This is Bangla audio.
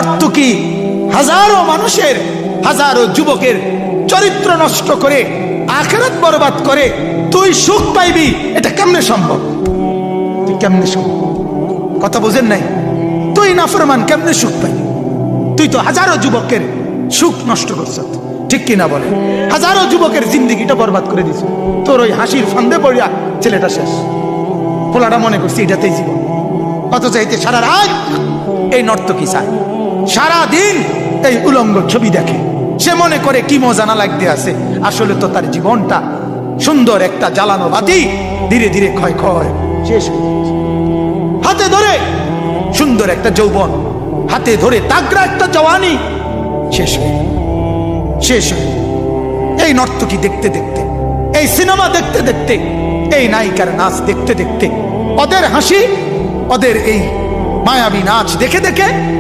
নর্তকী হাজারো মানুষের, হাজারো যুবকের চরিত্র নষ্ট করে আখিরাত বরবাদ করে তুই সুখ পাইবি, এটা কেমনে সম্ভব? তুই কেমনে সম্ভব? কথা বুঝেন নাই? তুই নাফরমান কেমনে সুখ পাইবি? তুই তো হাজারো যুবকের সুখ নষ্ট করছ, ঠিক কিনা বলে? হাজারো যুবকের জিন্দিগিটা বরবাদ করে দিছ তোর ওই হাসির ফান্দে পড়িয়া। ছেলেটা শেষ, পোলাটা মনে করছি এটাতেই জীবন। কত চাইতে সারা রাত এই নর্তকী চায়, সারাদিন এই উলঙ্গ ছবি দেখে, সে মনে করে কি মজা না লাগতে আছে। আসলে তো তার জীবনটা সুন্দর একটা জ্বালানো বাতি ধীরে ধীরে ক্ষয় ক্ষয় শেষ হয়ে যাচ্ছে। হাতে ধরে সুন্দর একটা যৌবন, হাতে ধরে তাগড়া একটা জওয়ানি শেষ হয়ে এই নর্তকী দেখতে দেখতে, এই সিনেমা দেখতে দেখতে, এই নায়িকার নাচ দেখতে দেখতে, ওদের হাসি, ওদের এই মায়াবী নাচ দেখে দেখে